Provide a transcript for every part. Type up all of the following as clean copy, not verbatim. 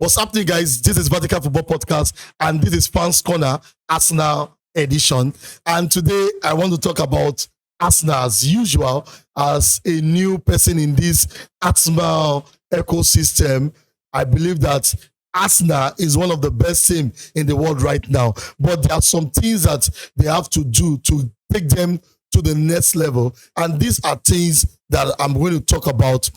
What's happening, guys? This is Vertical Football Podcast, and this is Fans Corner Arsenal edition. And today, I want to talk about Arsenal as usual, as a new person in this Arsenal ecosystem. I believe that Arsenal is one of the best teams in the world right now, but there are some things that they have to do to take them to the next level, and these are things that I'm going to talk about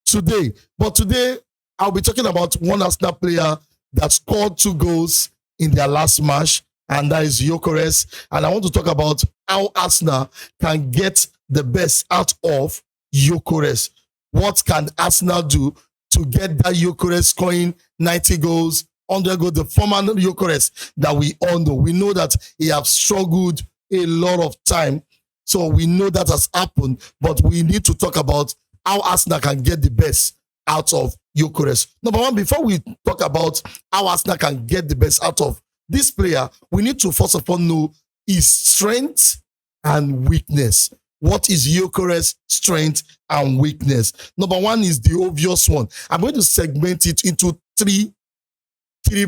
today. But today, I'll be talking about one Arsenal player that scored 2 goals in their last match, and that is Gyokeres. And I want to talk about how Arsenal can get the best out of Gyokeres. What can Arsenal do to get that Gyokeres scoring 90 goals, 100 goals, the former Gyokeres that we all know? We know that he has struggled a lot of time, so we know that has happened, but we need to talk about how Arsenal can get the best out of Gyokeres. Number one, before we talk about how Arsenal can get the best out of this player, we need to first of all know his strength and weakness. What is Gyokeres' strength and weakness? Number one is the obvious one. I'm going to segment it into three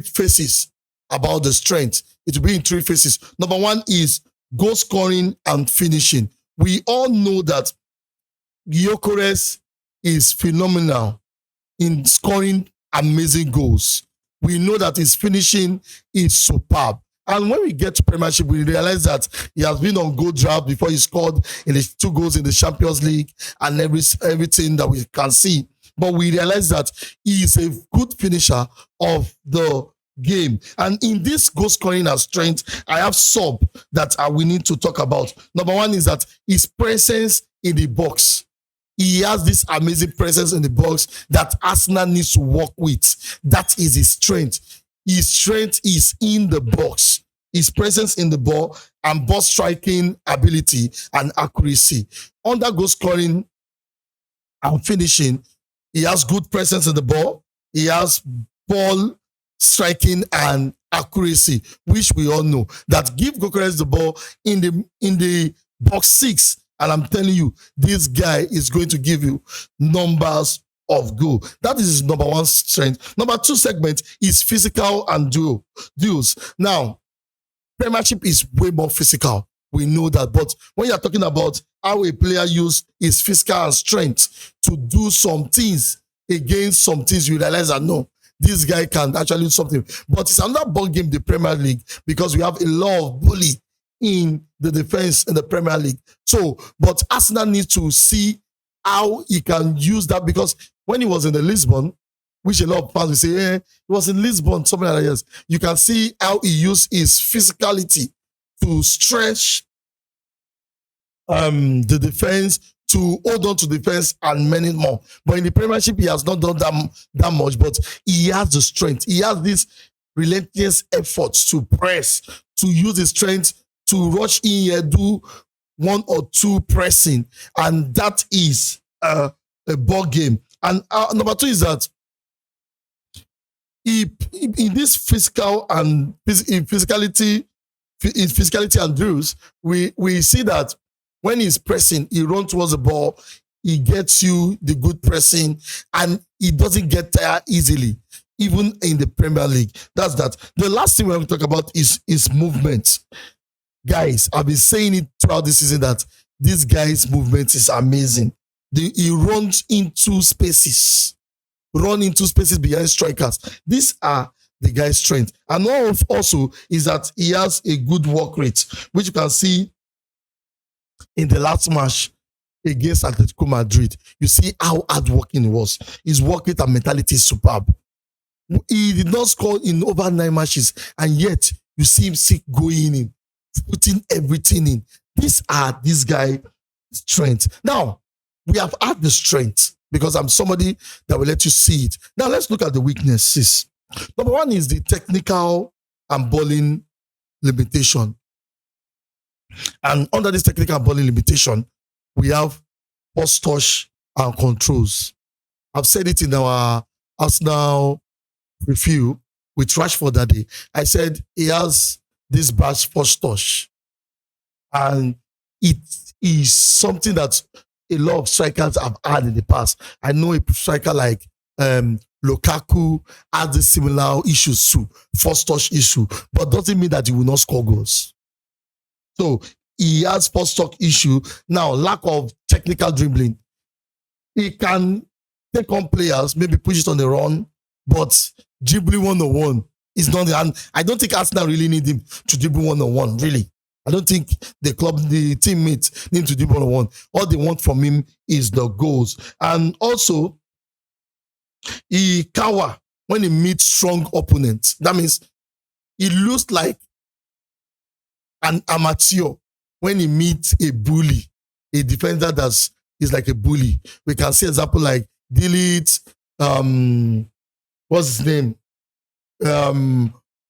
phases about the strength. It will be in 3 phases. Number one is goal scoring and finishing. We all know that Gyokeres is phenomenal in scoring amazing goals. We know that his finishing is superb. And when we get to Premiership, we realize that he has been on goal drought before he scored in the 2 goals in the Champions League and everything that we can see. But we realize that he is a good finisher of the game. And in this goal scoring and strength, I have sub that we need to talk about. Number one is that his presence in the box. He has this amazing presence in the box that Arsenal needs to work with. That is his strength. His strength is in the box. His presence in the ball and ball striking ability and accuracy. Under goal scoring and finishing, he has good presence in the ball. He has ball striking and accuracy, which we all know. That give Gyokeres the ball in the box 6. And I'm telling you, this guy is going to give you numbers of goal. That is his number one strength. Number 2 segment is physical and duels. Now, Premiership is way more physical. We know that. But when you're talking about how a player uses his physical and strength to do some things against some things, you realize that no, this guy can actually do something. But it's another ball game, the Premier League, because we have a lot of bully in the defense in the Premier League. So, but Arsenal needs to see how he can use that, because when he was in the Lisbon, which a lot of fans will say, he was in Lisbon, something like that, yes. You can see how he used his physicality to stretch the defense, to hold on to defense and many more. But in the Premiership, he has not done that much, but he has the strength. He has this relentless efforts to press, to use his strength to rush in here, do 1 or 2 pressing, and that is a ball game. And number 2 is that in this physical and physicality and drills, we see that when he's pressing, he runs towards the ball, he gets you the good pressing, and he doesn't get tired easily, even in the Premier League. That's that. The last thing we're going to talk about is movement. Guys, I've been saying it throughout this season that this guy's movement is amazing. He runs into spaces, behind strikers. These are the guy's strength. And also is that he has a good work rate, which you can see in the last match against Atletico Madrid. You see how hardworking he was. His work rate and mentality is superb. He did not score in over 9 matches, and yet you see him still going in, putting everything in. These are this guy's strength. Now, we have had the strength because I'm somebody that will let you see it. Now, let's look at the weaknesses. Number 1 is the technical and balling limitation. And under this technical and balling limitation, we have post touch and controls. I've said it in our Arsenal review with Rashford that day. I said he has this bad post touch. And it is something that a lot of strikers have had in the past. I know a striker like Lukaku has the similar issues too, first touch issue, but doesn't mean that he will not score goals. So he has first touch issue. Now, lack of technical dribbling. He can take on players, maybe push it on the run, but dribbling one-on-one is not the, and I don't think Arsenal really need him to dribble one-on-one, really. I don't think the teammates need to dribble one-on-one. All they want from him is the goals. And also, he cower when he meets strong opponents. That means he looks like an amateur when he meets a bully, a defender that is like a bully. We can see example like Delete, what's his name?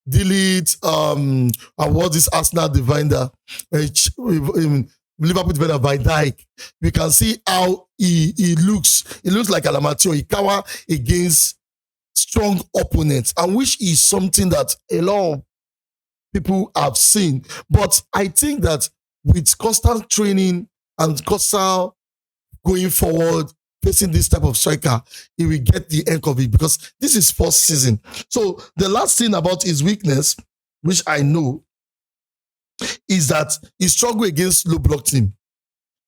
Delete, what's this Arsenal defender? Liverpool defender Van Dijk. We can see how he looks. He looks like an amateur. He cover against strong opponents, and which is something that a lot of people have seen. But I think that with constant training and constant going forward, facing this type of striker, he will get the end of it because this is first season. So the last thing about his weakness, which I know, is that he struggled against low block team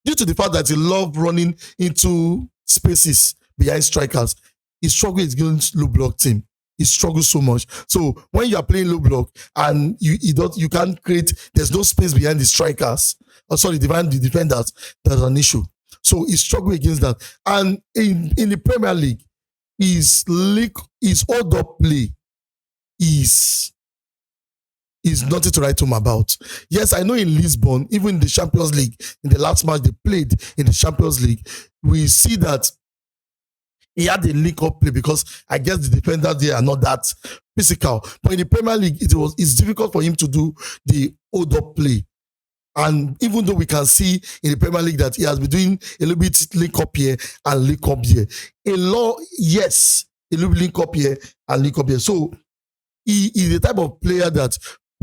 due to the fact that he loved running into spaces behind strikers. He struggled against low block team. He struggles so much. So when you are playing low block and you can't create, there's no space behind the strikers. Behind the defenders, there's an issue. So he struggled against that. And in the Premier League, his hold up play is nothing to write home about. Yes, I know in Lisbon, even in the Champions League, in the last match they played in the Champions League, we see that he had a link-up play because I guess the defenders there are not that physical. But in the Premier League, it's difficult for him to do the hold-up play. And even though we can see in the Premier League that he has been doing a little bit link-up here and link-up here. A little bit link-up here and link-up here. So he is the type of player that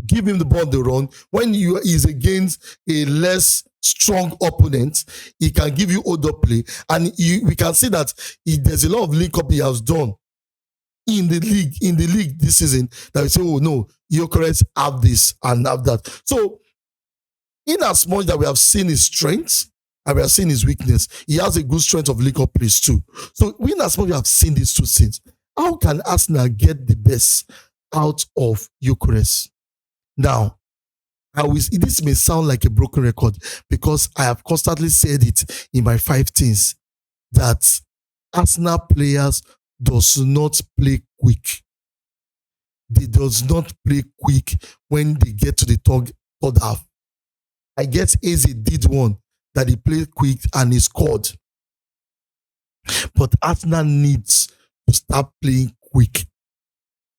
give him the ball on the run. When he is against a less strong opponent, he can give you hold-up play. And we can see that there's a lot of link-up he has done in the league this season that we say, oh no, Gyokeres have this and have that. So in as much that we have seen his strengths and we have seen his weakness, he has a good strength of link-up plays too. So in as much we have seen these two things, how can Arsenal get the best out of Gyokeres? Now, this may sound like a broken record because I have constantly said it in my 5 things that Arsenal players does not play quick. They does not play quick when they get to the third half. I guess Eze did one that he played quick and he scored. But Arsenal needs to start playing quick.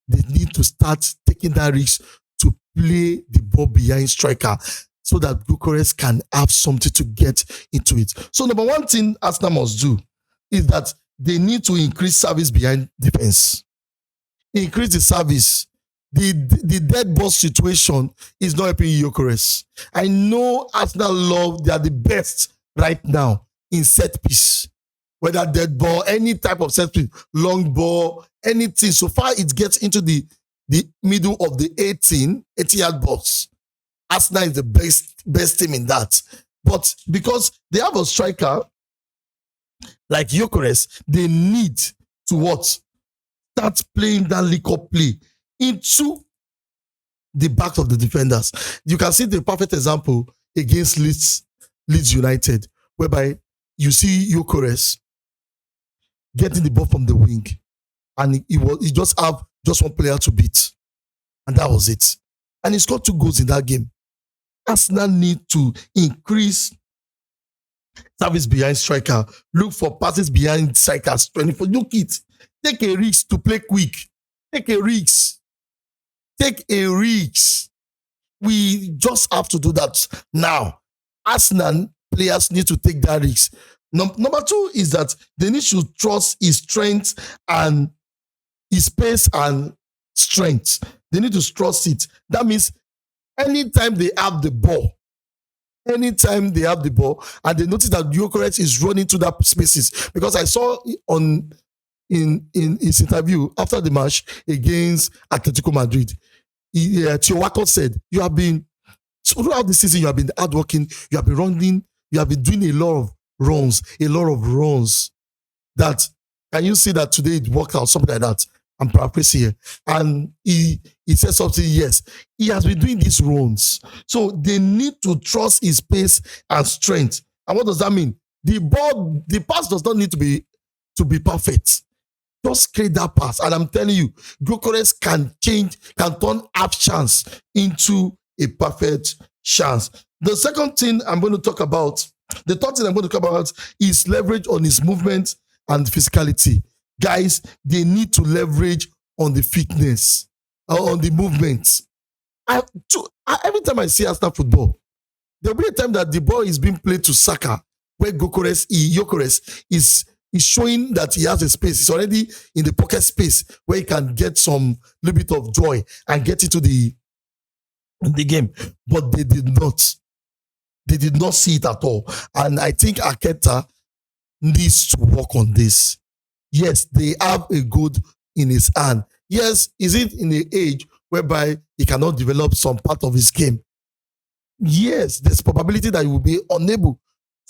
They need to start taking that risk to play the ball behind striker so that Gyokeres can have something to get into it. So number one thing Arsenal must do is that they need to increase service behind defense. Increase the service. The dead ball situation is not helping Gyokeres. I know Arsenal they are the best right now in set piece. Whether dead ball, any type of set piece, long ball, anything. So far it gets into the middle of the 80-yard box. Arsenal is the best team in that. But because they have a striker like Gyokeres, they need to what? Start playing that link-up play into the back of the defenders. You can see the perfect example against Leeds United, whereby you see Gyokeres getting the ball from the wing, and he just have one player to beat, and that was it. And he scored 2 goals in that game. Arsenal need to increase service behind striker. Look for passes behind strikers. 24. Look it. Take a risk to play quick. Take a risk. We just have to do that now. Arsenal players need to take that risk. Number 2 is that they need to trust his strength and his pace and strength. They need to trust it. That means anytime they have the ball, and they notice that Gyokeres is running to that spaces, because I saw on in his interview after the match against Atletico Madrid, Theo Walcott said, "You have been throughout the season. You have been hardworking. You have been running. You have been doing a lot of runs, a lot of runs. That can you see that today it worked out, something like that." I'm paraphrasing here, and he said something. Yes, he has been doing these runs, so they need to trust his pace and strength. And what does that mean? The pass does not need to be perfect. Just create that pass. And I'm telling you, Gyokeres can turn half chance into a perfect chance. The second thing I'm going to talk about, the third thing I'm going to talk about is leverage on his movement and physicality. Guys, they need to leverage on the fitness, on the movement. Every time I see Arsenal football, there'll be a time that the ball is being played to Saka, where Gyokeres is showing that he has a space. He's already in the pocket space where he can get some little bit of joy and get into the game. But they did not. They did not see it at all. And I think Arteta needs to work on this. Yes, they have a good in his hand. Yes, is it in the age whereby he cannot develop some part of his game? Yes, there's probability that he will be unable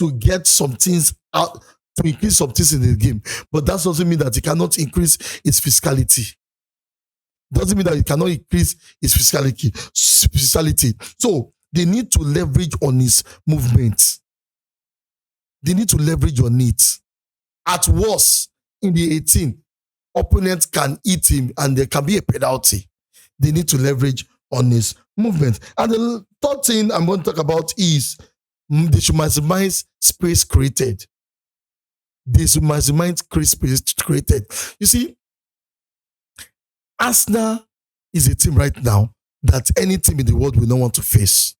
to get some things out, to increase some things in the game. But that doesn't mean that he cannot increase his physicality. Doesn't mean that he cannot increase his physicality. So they need to leverage on his movement. They need to leverage on it. At worst, in the 18, opponents can eat him and there can be a penalty. They need to leverage on his movement. And the third thing I'm going to talk about is they should maximize space created. They should maximize space created. You see, Arsenal is a team right now that any team in the world will not want to face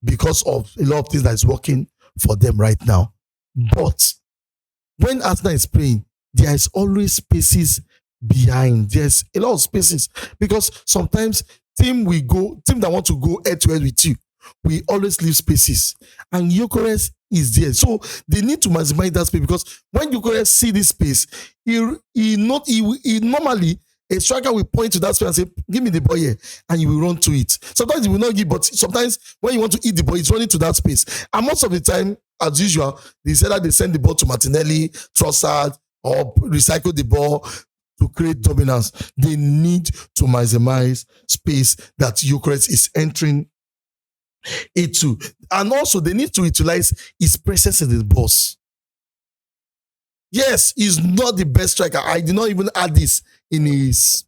because of a lot of things that is working for them right now. But when Arsenal is playing, there is always spaces behind. There's a lot of spaces because sometimes team that want to go head to head with you, we always leave spaces. And Gyokeres is there. So they need to maximize that space because when Gyokeres see this space, he normally a striker will point to that space and say, "Give me the ball here," and you will run to it. Sometimes he will not give, but sometimes when you want to eat the ball, it's running to that space. And most of the time, as usual, they say that they send the ball to Martinelli, Trossard, or recycle the ball to create dominance. They need to maximize space that Gyokeres is entering into. And also, they need to utilize his presence in the box. Yes, he's not the best striker. I did not even add this in his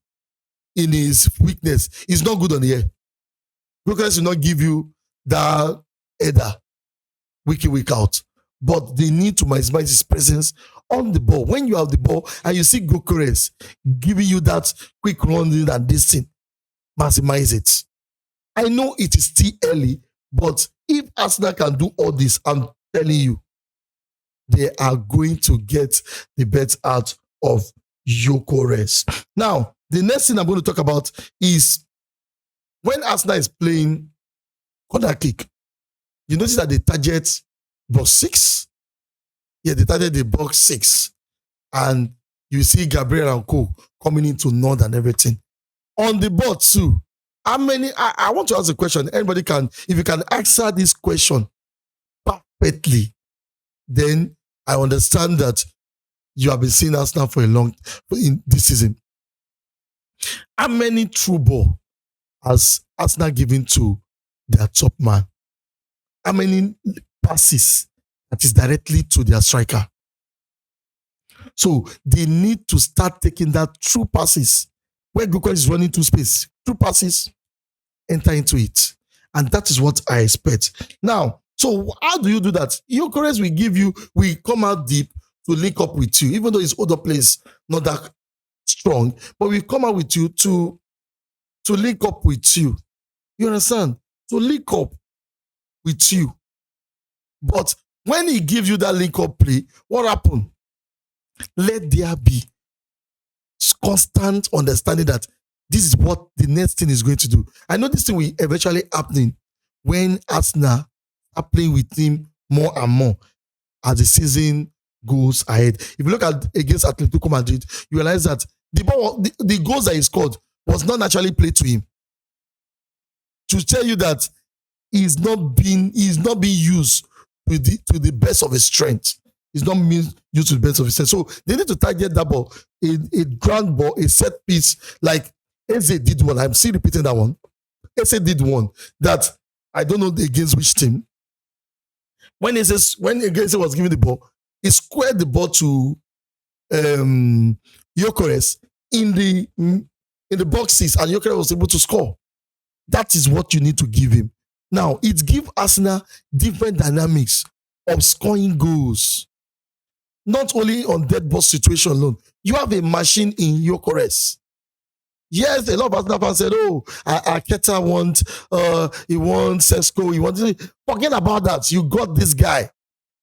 weakness. He's not good on the air. Gyokeres will not give you that header week in, week out. But they need to maximize his presence on the ball. When you have the ball and you see Gyokeres giving you that quick running and this thing, maximize it. I know it is still early, but if Arsenal can do all this, I'm telling you, they are going to get the best out of Gyokeres. Now, the next thing I'm going to talk about is when Arsenal is playing corner kick, you notice that they target box 6. Yeah, they target the box 6. And you see Gabriel and Co coming into nod and everything. On the board too, how many, I want to ask a question. Anybody can, if you can answer this question perfectly, then I understand that you have been seeing Arsenal for in this season. How many through ball has Arsenal given to their top man? How many passes that is directly to their striker? So they need to start taking that through passes. Where Gyokeres is running to space, through passes, enter into it. And that is what I expect. Now, so how do you do that? Gyokeres will come out deep to link up with you, even though his other players not that strong, but we come out with you to link up with you. You understand? To link up with you. But when he gives you that link up play, what happened? Let there be constant understanding that this is what the next thing is going to do. I know this thing will eventually happen when Arsenal are playing with him more and more as the season goals ahead. If you look at against Atletico Madrid, you realize that the goals that he scored was not naturally played to him. To tell you that he's not being used to the best of his strength. He's not being used to the best of his strength. So they need to target that ball, a ground ball, a set piece, like Eze did one. I'm still repeating that one. Eze did one that I don't know against which team. When Eze was giving the ball, he squared the ball to Gyokeres in the boxes, and Gyokeres was able to score. That is what you need to give him. Now, it gives Arsenal different dynamics of scoring goals. Not only on dead ball situation alone. You have a machine in Gyokeres. Yes, a lot of Arsenal fans said, "Oh, Arteta he wants Sesko, he wants." Forget about that. You got this guy.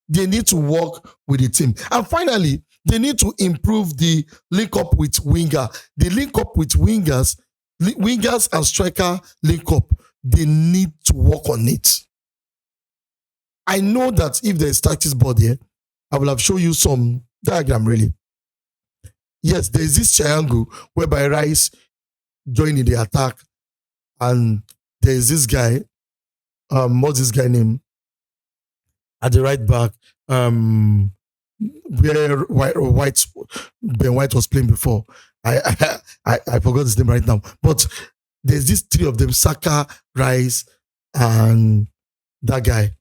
They need to work with the team. And finally, they need to improve the link up with winger. The link up with wingers and striker link up. They need to work on it. I know that if there is tactics board here, I will have shown you some diagram really. Yes, there is this triangle whereby Rice joined in the attack, and there is this guy, what's this guy name? At the right back, where Ben White was playing before. I forgot his name right now. But there's these three of them, Saka, Rice, and that guy.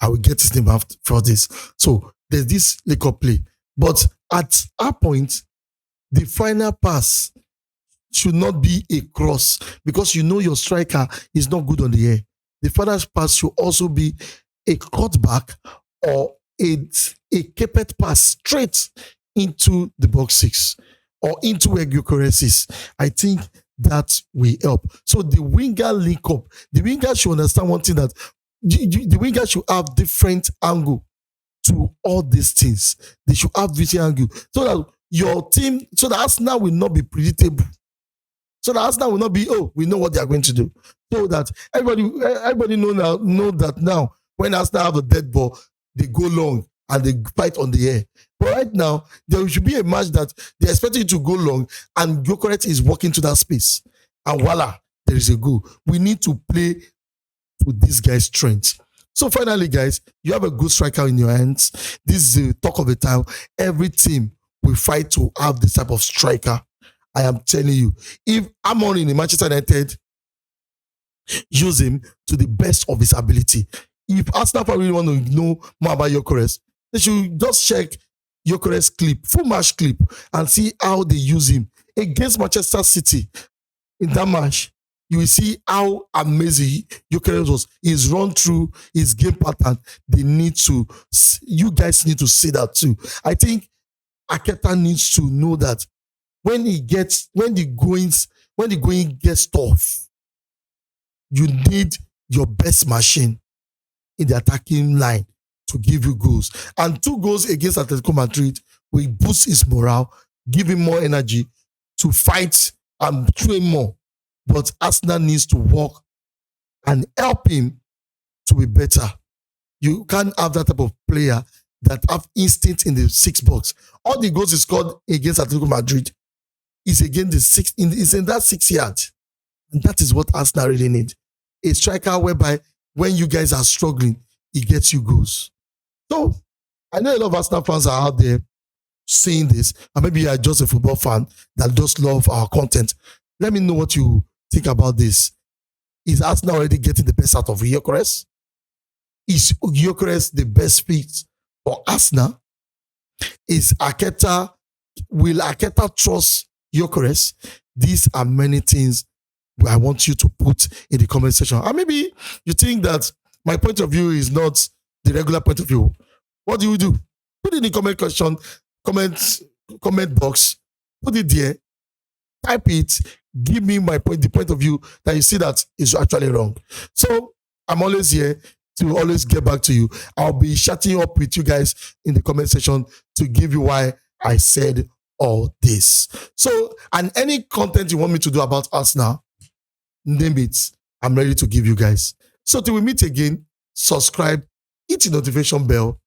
I will get his name after for this. So there's this link-up play. But at our point, the final pass should not be a cross, because you know your striker is not good on the air. The final pass should also be a cutback or a carpet pass straight into the box 6 or into where Gyokeres is. I think that will help. So the winger link up. The winger should understand one thing, that the winger should have different angle to all these things. They should have different angle so that your team, so that Arsenal will not be predictable. So that Arsenal will not be, oh, we know what they are going to do. So that everybody know that now when Arsenal have a dead ball, they go long and they fight on the air. But right now, there should be a match that they're expecting to go long, and Gyokeres is walking to that space. And voila, there is a goal. We need to play to this guy's strength. So finally, guys, you have a good striker in your hands. This is the talk of the town. Every team will fight to have this type of striker. I am telling you, if Amorim in Manchester United, use him to the best of his ability. If Arsenal really want to know more about Gyokeres, they should just check Gyokeres clip, full match clip, and see how they use him against Manchester City. In that match, you will see how amazing Gyokeres was. He's run through his game pattern. You guys need to see that too. I think Arteta needs to know that when the going gets tough, you need your best machine in the attacking line to give you goals. And 2 goals against Atletico Madrid will boost his morale, give him more energy to fight and train more. But Arsenal needs to work and help him to be better. You can't have that type of player that have instinct in the 6 box. All the goals he scored against Atletico Madrid is against the 6, is in that 6 yard. And that is what Arsenal really need. A striker whereby when you guys are struggling, he gets you goals. So I know a lot of Arsenal fans are out there saying this, and maybe you are just a football fan that just love our content. Let me know what you think about this. Is Arsenal already getting the best out of Gyokeres? Is Gyokeres the best fit for Arsenal? Will Arteta trust Gyokeres? These are many things I want you to put in the comment section. And maybe you think that my point of view is not the regular point of view. What do? Put it in the comment box. Put it there. Type it. Give me the point of view that you see that is actually wrong. So I'm always here to always get back to you. I'll be chatting up with you guys in the comment section to give you why I said all this. So, and any content you want me to do about Arsenal, name it. I'm ready to give you guys. So till we meet again, subscribe, hit the notification bell,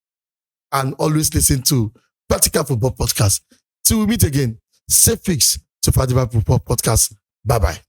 and always listen to Practical Football Podcast. Till we meet again, stay fixed to Practical Football Podcast. Bye-bye.